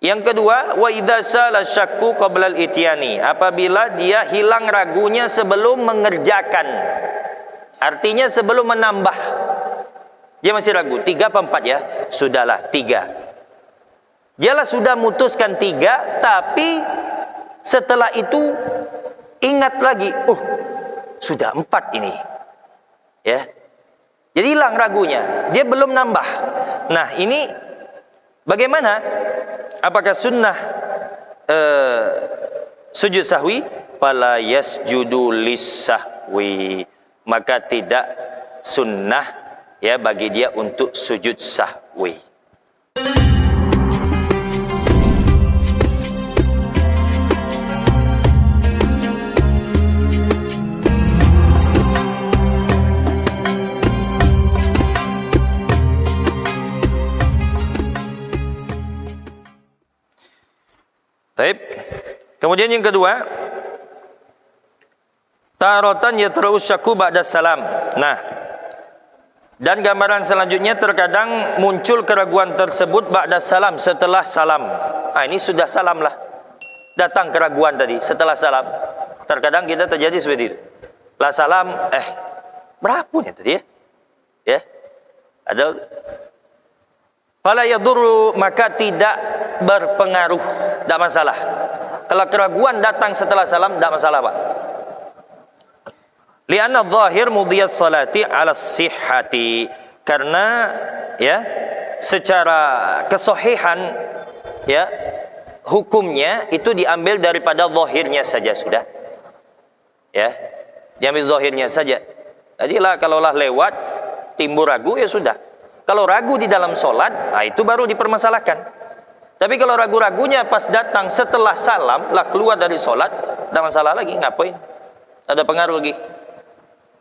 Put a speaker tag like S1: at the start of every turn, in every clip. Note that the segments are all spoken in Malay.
S1: Yang kedua, wa idza sala syakku qabla al-ityani, apabila dia hilang ragunya sebelum mengerjakan. Artinya sebelum menambah. Dia masih ragu, 3 apa 4 ya? Sudahlah, 3. Dialah sudah memutuskan 3, tapi setelah itu ingat lagi, sudah 4 ini. Ya. Jadi hilang ragunya, dia belum nambah. Nah, ini bagaimana? Apakah sunnah sujud sahwi? Fala yasjudu lis-sahwi. Maka tidak sunnah ya bagi dia untuk sujud sahwi. Baik. Kemudian yang kedua, taratan yatra'u syakku ba'da salam. Nah, dan gambaran selanjutnya terkadang muncul keraguan tersebut ba'da salam, setelah salam. Ini sudah salam lah. Datang keraguan tadi setelah salam. Terkadang kita terjadi seperti itu. Lah salam, berapa nih tadi ya? Ya. Ada fala yadurru, maka tidak berpengaruh, tidak masalah. Kalau keraguan datang setelah salam, tidak masalah, Pak. Li'anna adh-dhahir mudhiyas salati 'ala sihhati, karena ya secara kesahihan ya hukumnya itu diambil daripada zahirnya saja sudah. Ya. Diambil zahirnya saja. Jadilah kalaulah lewat timbul ragu ya sudah. Kalau ragu di dalam sholat, itu baru dipermasalahkan. Tapi kalau ragu-ragunya pas datang setelah salam, lah keluar dari sholat, tidak masalah lagi, ngapain? Ada pengaruh lagi.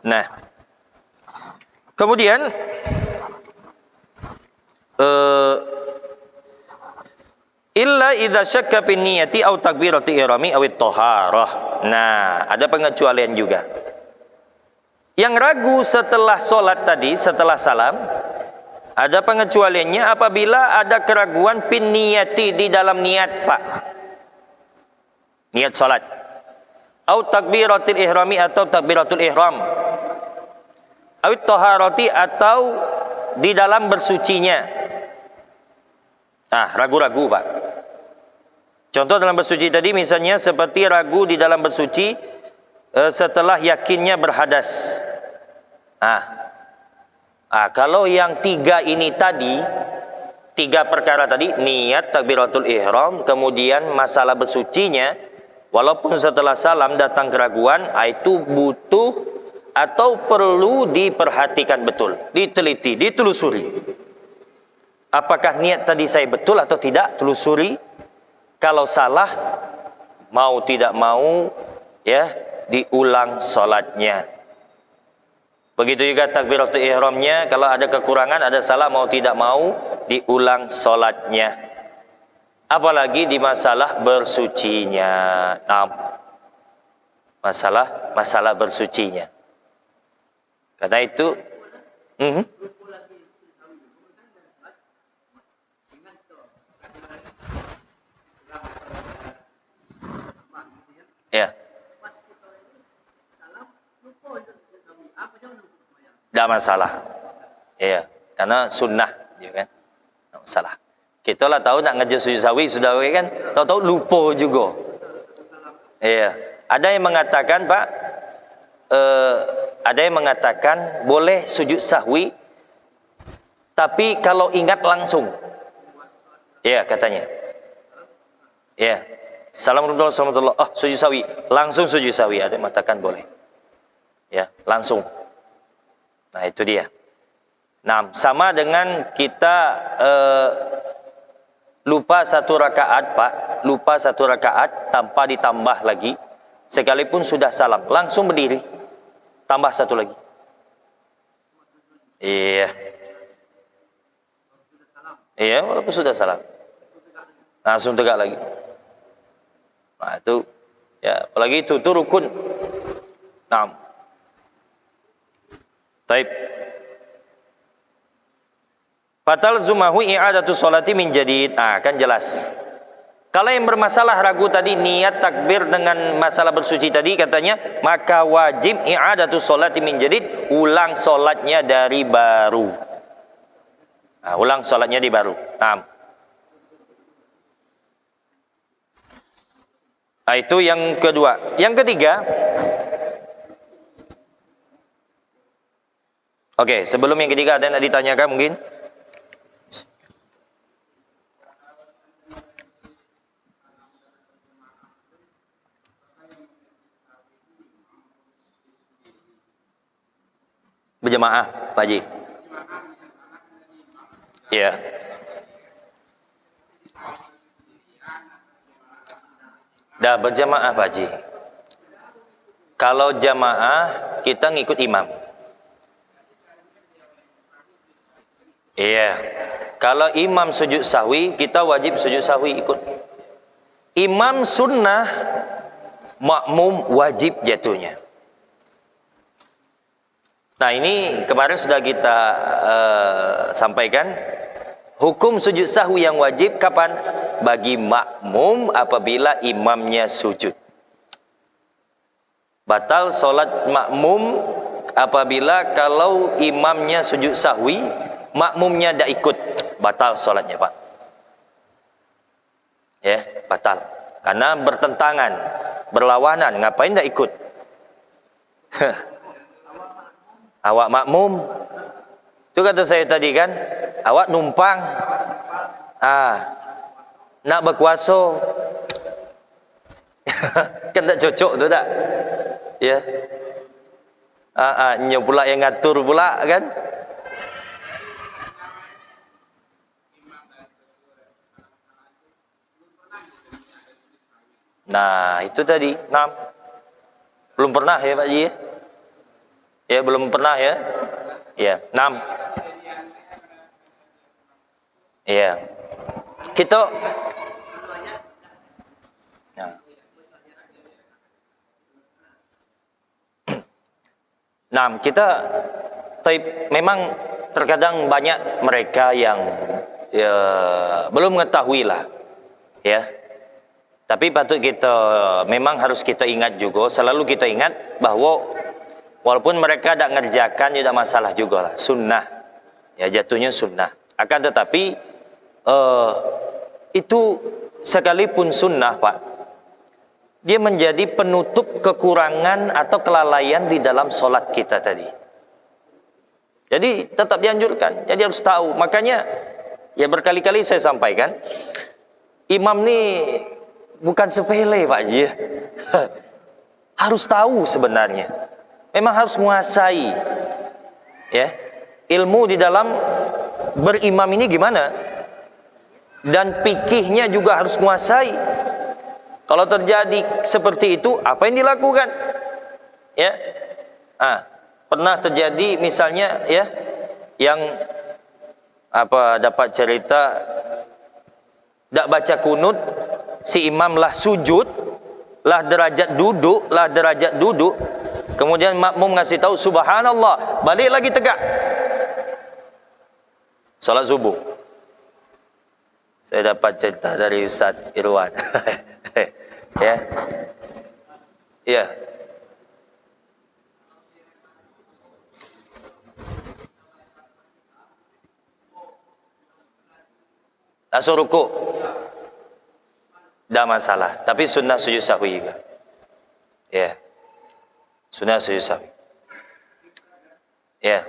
S1: Nah, kemudian illa idza syakka fi niyyati aw takbirati ihrami aw at-taharah. Nah, ada pengecualian juga. Yang ragu setelah sholat tadi, setelah salam, ada pengecualiannya apabila ada keraguan pin niyati, di dalam niat, Pak. Niat salat. Au takbiratul ihrami, atau takbiratul ihram. Au taharati, atau di dalam bersucinya. Ragu-ragu, Pak. Contoh dalam bersuci tadi misalnya seperti ragu di dalam bersuci setelah yakinnya berhadas. Kalau yang 3 ini tadi, 3 perkara tadi, niat, takbiratul ihram, kemudian masalah bersucinya, walaupun setelah salam datang keraguan, itu butuh atau perlu diperhatikan betul, diteliti, ditelusuri. Apakah niat tadi saya betul atau tidak? Telusuri. Kalau salah, mau tidak mau, ya diulang sholatnya. Begitu juga takbiratul ihramnya, kalau ada kekurangan, ada salah, mau tidak mau diulang sholatnya. Apalagi di masalah bersucinya. Masalah bersucinya. Karena itu ya. Tidak masalah. Iya, karena sunnah, ya kan? Tidak masalah. Kita lah tahu nak ngejar sujud sahwi sudah kan, tahu-tahu lupa juga. Iya. Ada yang mengatakan, Pak, ada yang mengatakan boleh sujud sahwi, tapi kalau ingat langsung. Iya, katanya. Iya. Assalamualaikum warahmatullahi wabarakatuh. Sujud sahwi, langsung sujud sahwi. Ada yang mengatakan boleh. Ya, langsung. Nah, itu dia. Nah, sama dengan kita lupa 1 rakaat, Pak. Lupa 1 rakaat tanpa ditambah lagi. Sekalipun sudah salam, langsung berdiri. Tambah 1 lagi. Iya. Iya, walaupun sudah salam. Langsung tegak lagi. Nah, itu ya, apalagi itu rukun. Nah. Taib. Fatal zumahu i'adatu sholati min jadid. Kan jelas. Kalau yang bermasalah ragu tadi niat takbir dengan masalah bersuci tadi, katanya maka wajib i'adatu sholati min jadid, ulang solatnya dari baru. Nah, ulang solatnya di baru. Nah, itu yang kedua. Yang ketiga, oke, sebelum yang ketiga ada yang ditanyakan mungkin? Berjamaah, Pak Haji. Iya. Dah berjamaah, Pak Haji. Kalau jamaah, kita ngikut imam. Iya. Kalau imam sujud sahwi, kita wajib sujud sahwi ikut. Imam sunnah, makmum wajib jatuhnya. Nah, ini kemarin sudah kita sampaikan. Hukum sujud sahwi yang wajib kapan? Bagi makmum apabila imamnya sujud. Batal solat makmum apabila kalau imamnya sujud sahwi, makmumnya tidak ikut. Batal solatnya, Pak. Ya, batal. Karena bertentangan, berlawanan. Ngapain tidak ikut? Awak makmum. Itu kata saya tadi kan, awak numpang. Nak berkuasa. Kan tak cocok tu tak? Ya. Nya pula yang ngatur pula kan? Nah, itu tadi. Belum pernah ya Pak Ji ya? Ya, belum pernah ya? Ya, 6. Iya. Kita kita memang terkadang banyak mereka yang ya, belum mengetahui lah. Ya. Tapi patut kita, memang harus kita ingat juga, selalu kita ingat bahwa walaupun mereka tidak ngerjakan, tidak masalah juga lah. Sunnah. Ya, jatuhnya sunnah. Akan tetapi, itu sekalipun sunnah, Pak, dia menjadi penutup kekurangan atau kelalaian di dalam sholat kita tadi. Jadi, tetap dianjurkan. Jadi harus tahu. Makanya, ya berkali-kali saya sampaikan, imam ni bukan sepele, Pak Ji. Harus tahu sebenarnya. Memang harus menguasai ya ilmu di dalam berimam ini gimana, dan fikihnya juga harus menguasai. Kalau terjadi seperti itu, apa yang dilakukan? Ya, pernah terjadi misalnya ya, yang dapat cerita tidak baca kunut, si imam lah sujud, lah derajat duduk. Kemudian makmum ngasih tahu subhanallah, balik lagi tegak. Salat subuh. Saya dapat cerita dari Ustaz Irwan. Ya. Ya. Langsung ruku. Tidak masalah, tapi sunnah sujud sahwi juga. Ya. Sunnah sujud sahwi. Ya.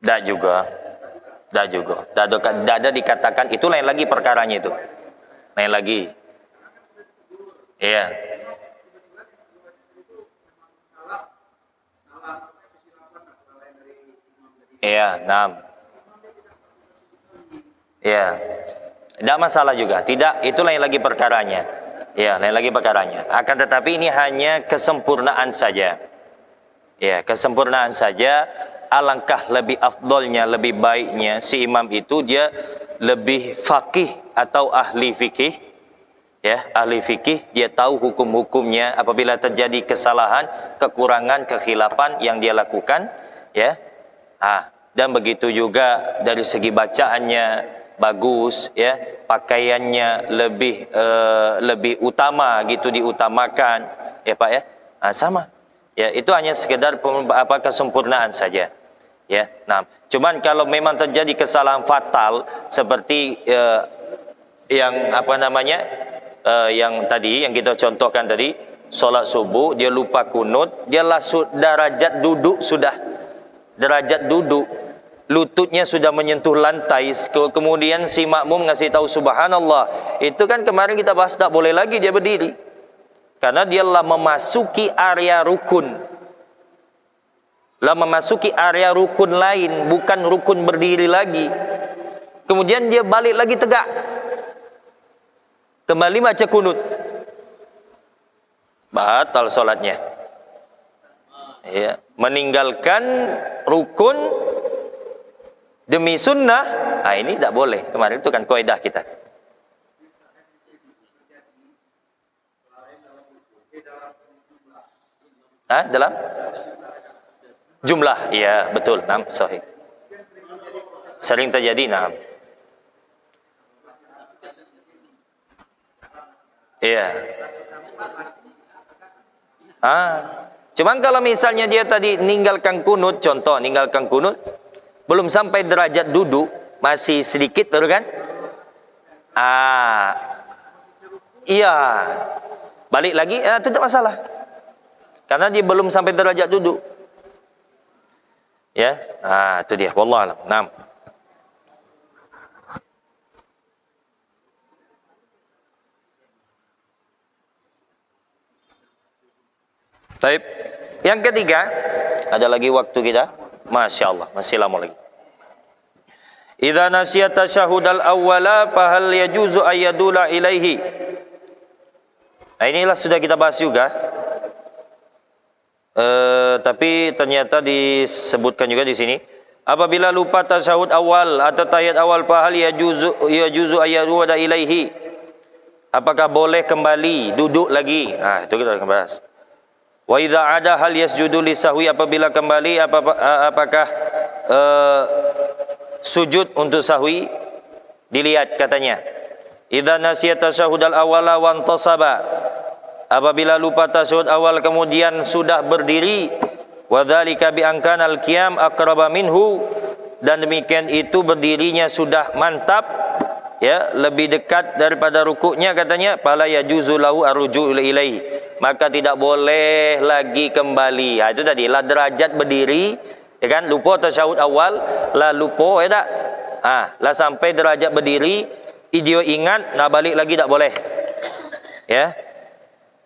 S1: Tidak juga. Tidak ada dikatakan, itu lain lagi perkaranya itu. Lain lagi. Iya. Iya, 6. Iya. Tidak masalah juga. Tidak, itu lain lagi perkaranya. Iya, lain lagi perkaranya. Akan tetapi ini hanya kesempurnaan saja. Ya, kesempurnaan saja. Alangkah lebih afdolnya, lebih baiknya si imam itu dia lebih faqih atau ahli fikih, Ya, ahli fikih dia tahu hukum-hukumnya apabila terjadi kesalahan, kekurangan, kekhilafan yang dia lakukan, ya. Dan begitu juga dari segi bacaannya bagus, ya, pakaiannya lebih utama gitu, diutamakan, ya Pak ya. Sama. Ya, itu hanya sekedar kesempurnaan saja. Ya. Nah, cuman kalau memang terjadi kesalahan fatal seperti yang yang tadi yang kita contohkan tadi, solat subuh dia lupa kunut, dia derajat duduk, lututnya sudah menyentuh lantai, kemudian si makmum ngasih tahu subhanallah, itu kan kemarin kita bahas tak boleh lagi dia berdiri, karena dia telah memasuki area rukun, lain, bukan rukun berdiri lagi. Kemudian dia balik lagi tegak, kembali baca kunut, batal solatnya. Ya, meninggalkan rukun demi sunnah, ini tidak boleh. Kemarin itu kan kaidah kita. Dalam jumlah, iya betul, sahih. Sering terjadi, iya. Cuman kalau misalnya dia tadi ninggalkan kunut, contoh ninggalkan kunut, belum sampai derajat duduk, masih sedikit baru kan? Iya. Balik lagi, itu tidak masalah. Karena dia belum sampai derajat duduk. Ya, itu dia. Wallahu a'lam. Baik. Yang ketiga, ada lagi waktu kita? Masya Allah, masih lama lagi. Idza nasiya tasyahudal awwala fahal yajuzu ayyadula ilaihi. Inilah sudah kita bahas juga. Tapi ternyata disebutkan juga di sini. Apabila lupa tasyahud awal atau tahiyat awal fahal yajuzu ayyadula ilaihi. Apakah boleh kembali duduk lagi? Itu kita akan bahas. Wa idza ada hal yasjudu li sahwi, apabila kembali apakah sujud untuk sahwi? Dilihat katanya. Idza nasiya tasyahudal awwala wa intasaba, apabila lupa tasyahud awal kemudian sudah berdiri, wa dzalika bi angkana al-qiyam aqraba minhu, dan demikian itu berdirinya sudah mantap, ya, lebih dekat daripada rukuknya katanya, fala yajuzu lahu arruju ilaihi, maka tidak boleh lagi kembali. Itu tadi lah derajat berdiri, ya kan, lupa tasyahud awal, lah lupa, ya tak? Lah sampai derajat berdiri, dia ingat, nak balik lagi tak boleh. Ya.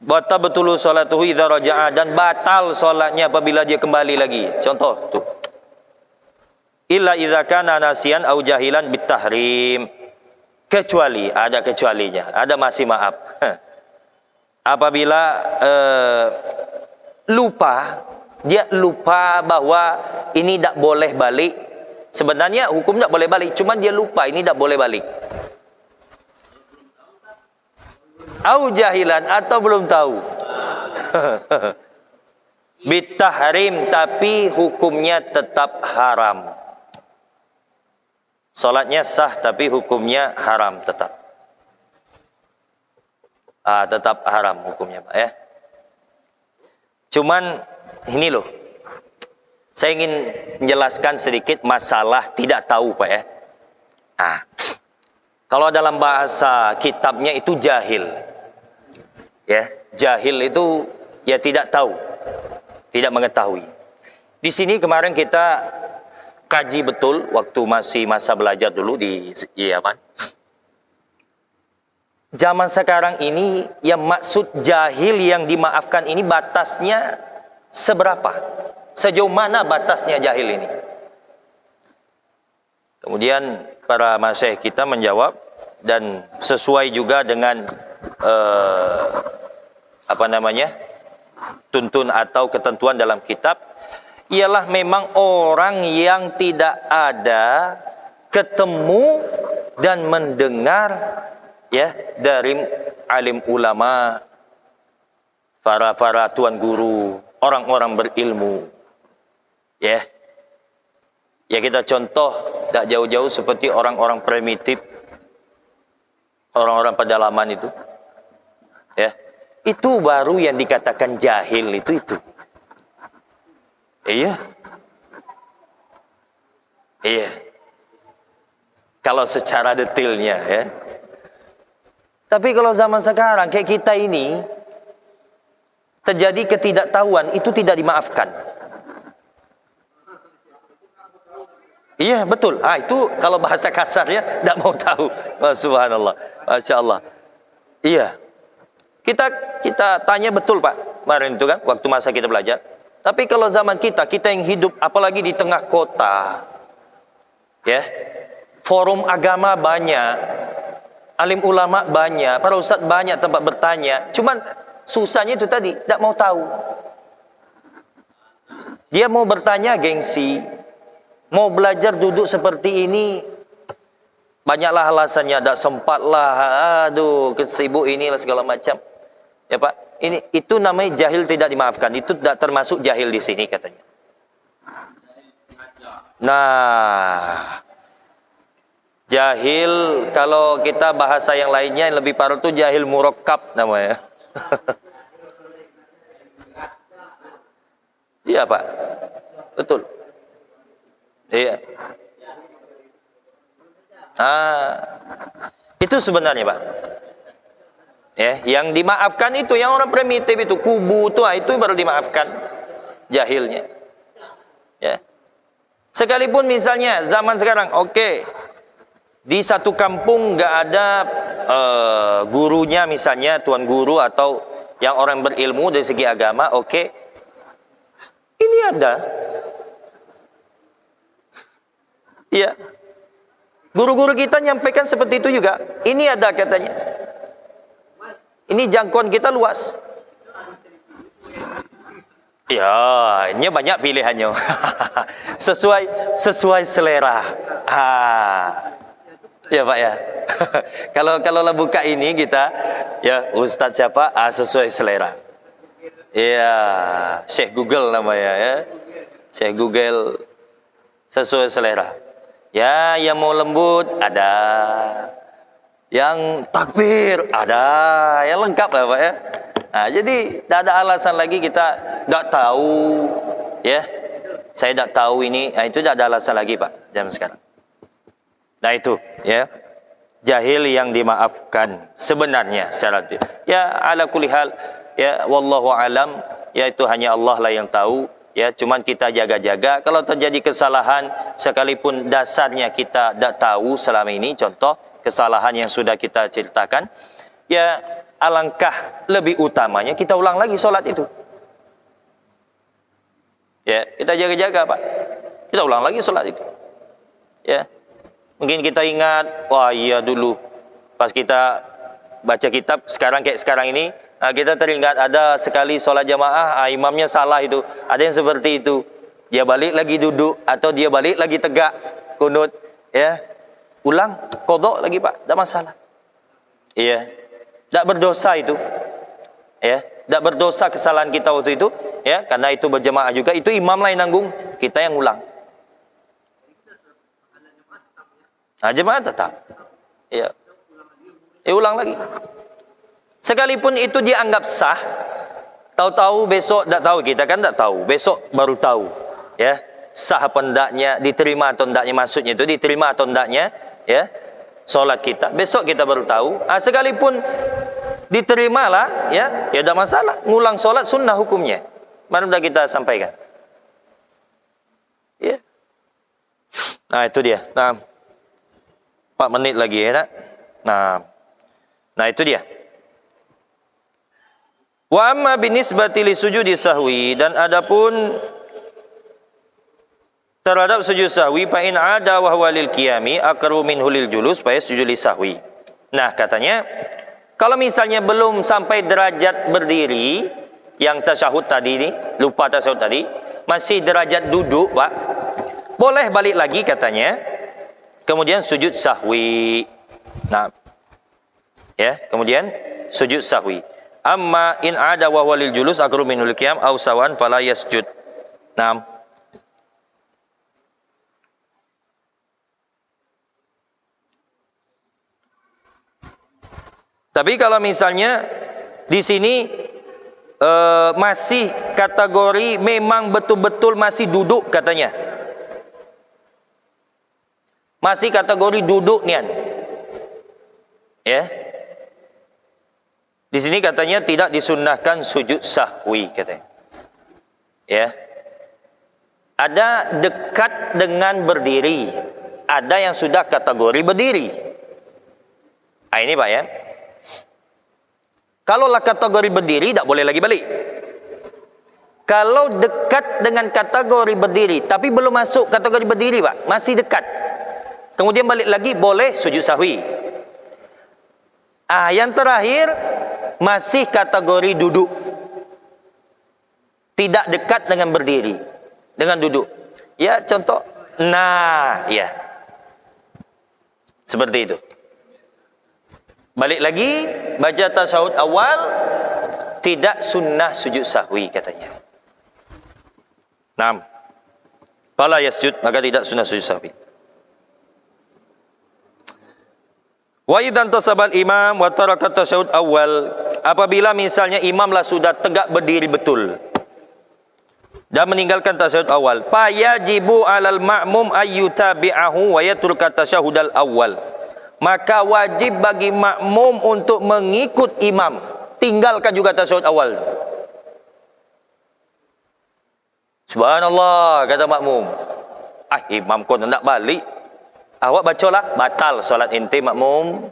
S1: Batal betul salatuhu idza raja'a, dan batal salatnya apabila dia kembali lagi. Contoh tu. Illa idza kana nasiyan au jahilan bitahrim. Kecuali, ada kecualinya, ada masih maaf. Apabila dia lupa bahwa ini tak boleh balik. Sebenarnya hukum tak boleh balik, cuman dia lupa ini tak boleh balik. Au jahilan, atau belum tahu. Bitahrim, tapi hukumnya tetap haram. Salatnya sah tapi hukumnya haram tetap. Tetap haram hukumnya, Pak, ya. Cuman ini loh, saya ingin menjelaskan sedikit masalah tidak tahu, Pak, ya. Kalau dalam bahasa kitabnya itu jahil. Ya, jahil itu ya tidak tahu, tidak mengetahui. Di sini kemarin kita kaji betul waktu masih masa belajar dulu di Yaman. Zaman sekarang ini yang maksud jahil yang dimaafkan ini batasnya seberapa? Sejauh mana batasnya jahil ini? Kemudian para masyayikh kita menjawab, dan sesuai juga dengan tuntun atau ketentuan dalam kitab, ialah memang orang yang tidak ada ketemu dan mendengar ya, dari alim ulama, para tuan guru, orang-orang berilmu. Ya. Ya, kita contoh tak jauh-jauh seperti orang-orang primitif, orang-orang pedalaman itu. Ya. Itu baru yang dikatakan jahil itu. Iya. Iya. Kalau secara detailnya ya. Tapi kalau zaman sekarang kayak kita ini terjadi ketidaktahuan, itu tidak dimaafkan. Iya, betul. Itu kalau bahasa kasarnya tidak mau tahu. Subhanallah. Masya Allah. Iya. Kita tanya betul Pak. Kemarin itu kan waktu masa kita belajar. Tapi kalau zaman kita yang hidup apalagi di tengah kota. Ya. Forum agama banyak. Alim ulama banyak, para ustadz banyak tempat bertanya. Cuman susahnya itu tadi, tidak mau tahu. Dia mau bertanya gengsi, mau belajar duduk seperti ini, banyaklah alasannya, tidak sempat lah, aduh, sibuk inilah segala macam. Ya Pak, itu namanya jahil tidak dimaafkan. Itu tidak termasuk jahil di sini katanya. Nah, jahil kalau kita bahasa yang lainnya yang lebih parah itu jahil murakkab namanya. Iya Pak, betul. Iya. Itu sebenarnya Pak. Ya, yang dimaafkan itu yang orang primitif itu, kubu itu baru dimaafkan jahilnya. Ya. Sekalipun misalnya zaman sekarang, oke, di satu kampung nggak ada gurunya misalnya tuan guru atau yang orang berilmu dari segi agama, oke. Ini ada. Iya. Guru-guru kita nyampaikan seperti itu juga. Ini ada katanya. Ini jangkauan kita luas. Ya, ini banyak pilihannya. sesuai selera. Ya Pak ya. Kalau buka ini kita, ya Ustadz siapa? Sesuai selera. Iya, Syekh Google namanya ya. Syekh Google sesuai selera. Ya, yang mau lembut ada. Yang takbir ada, yang lengkap lah Pak ya. Nah, jadi tidak ada alasan lagi kita tidak tahu, ya. Saya tidak tahu ini, itu tidak ada alasan lagi Pak zaman sekarang. Nah itu, ya, jahil yang dimaafkan sebenarnya secara ya ala kulli hal, ya wallahu alam, ya itu hanya Allah lah yang tahu. Ya, cuman kita jaga-jaga. Kalau terjadi kesalahan, sekalipun dasarnya kita tidak tahu selama ini, contoh kesalahan yang sudah kita ceritakan, ya alangkah lebih utamanya kita ulang lagi sholat itu. Ya, kita jaga-jaga Pak. Kita ulang lagi sholat itu. Ya, mungkin kita ingat, wah iya dulu pas kita baca kitab kayak sekarang ini, kita teringat ada sekali sholat jamaah, imamnya salah itu. Ada yang seperti itu. Dia balik lagi duduk atau dia balik lagi tegak kunut, ya. Ulang, qadha lagi Pak, tidak masalah. Iya. Tidak berdosa itu. Ya, tidak berdosa kesalahan kita waktu itu, ya, karena itu berjamaah juga, itu imam lah yang nanggung, kita yang ulang. Nah, jemaah tetap. Iya. Ulang lagi. Sekalipun itu dianggap sah, tahu-tahu besok tidak tahu, kita kan tidak tahu, besok baru tahu, ya, sah apa endaknya, diterima atau endaknya, maksudnya itu diterima atau endaknya, ya, sholat kita, besok kita baru tahu. Sekalipun diterimalah, ya tidak masalah, ngulang sholat sunnah hukumnya, mana sudah kita sampaikan, ya. Nah itu dia. Nah, 4 menit lagi ya nak. Nah itu dia. Wa amma binisbati li sujudi sahwi, dan adapun terhadap sujud sahwi, fa in ada wa huwa lil qiyami aqrabu minhu lil julus fa yasjudu li sahwi. Nah, katanya kalau misalnya belum sampai derajat berdiri yang tasyahud tadi ini, lupa tasyahud tadi, masih derajat duduk, Pak, boleh balik lagi katanya. Kemudian sujud sahwi. Nah, Ya, kemudian sujud sahwi. Amma in ada wa walil julus aqrab minul qiyam aw sawan fala yasjud. Naam. Tapi kalau misalnya di sini masih kategori memang betul-betul masih duduk katanya. Masih kategori duduk nian. Ya. Di sini katanya tidak disunnahkan sujud sahwi katanya. Ya. Ada dekat dengan berdiri, ada yang sudah kategori berdiri. Nah, ini Pak ya. Kalaulah kategori berdiri, tak boleh lagi balik. Kalau dekat dengan kategori berdiri, tapi belum masuk kategori berdiri Pak, masih dekat, kemudian balik lagi, boleh sujud sahwi. Yang terakhir, masih kategori duduk. Tidak dekat dengan berdiri, dengan duduk. Ya, contoh. Nah, ya. Seperti itu. Balik lagi, baca tasyahud awal, tidak sunnah sujud sahwi katanya. 6. Fala yasjud, maka tidak sunnah sujud sahwi. Wa idzan tasabal imam wa taraka tasyahud awal, apabila misalnya imamlah sudah tegak berdiri betul dan meninggalkan tasyahud awal, fayajibu 'alal ma'mum ayyutabi'ahu wa yatruka tasyahudal awal. Maka wajib bagi makmum untuk mengikut imam, tinggalkan juga tasyahud awal. Subhanallah, kata makmum. Imam kau nak balik, awak bacalah, batal solat ente makmum.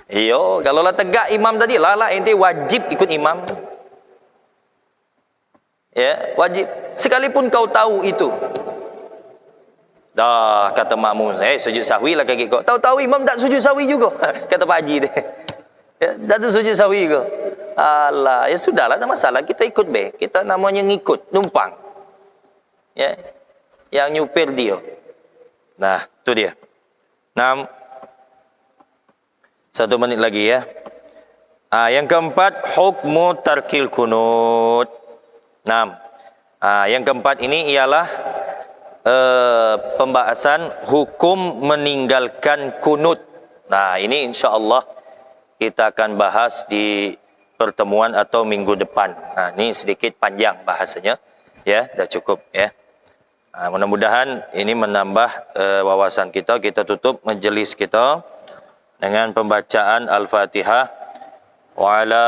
S1: Iyo, kalau lah tegak imam tadi, lala ente wajib ikut imam. Ya, wajib. Sekalipun kau tahu itu. Dah, kata makmum, sujud sahwi lah kaki kau. Tahu-tahu imam tak sujud sahwi juga. Kata Pak Haji dia. Ya, tak tu sujud sahwi ke? Alah, ya sudahlah, tak masalah. Kita ikut be. Kita namanya ngikut, numpang. Ya, yang nyupir dia. Nah, tu dia. 6. 1 menit lagi ya. Yang keempat, hukmu tarkil kunut. 6. Yang keempat ini ialah pembahasan hukum meninggalkan kunut. Nah, ini insya-Allah kita akan bahas di pertemuan atau minggu depan. Nah, ini sedikit panjang bahasanya, ya, dah cukup ya. Mudah-mudahan ini menambah wawasan kita. Kita tutup majelis kita dengan pembacaan Al-Fatihah wa ala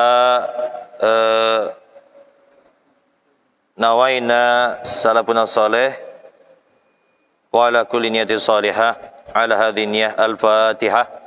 S1: nawaina salafuna salih wa ala kulli niyatin salihah ala hadhihi niyyah al-Fatihah.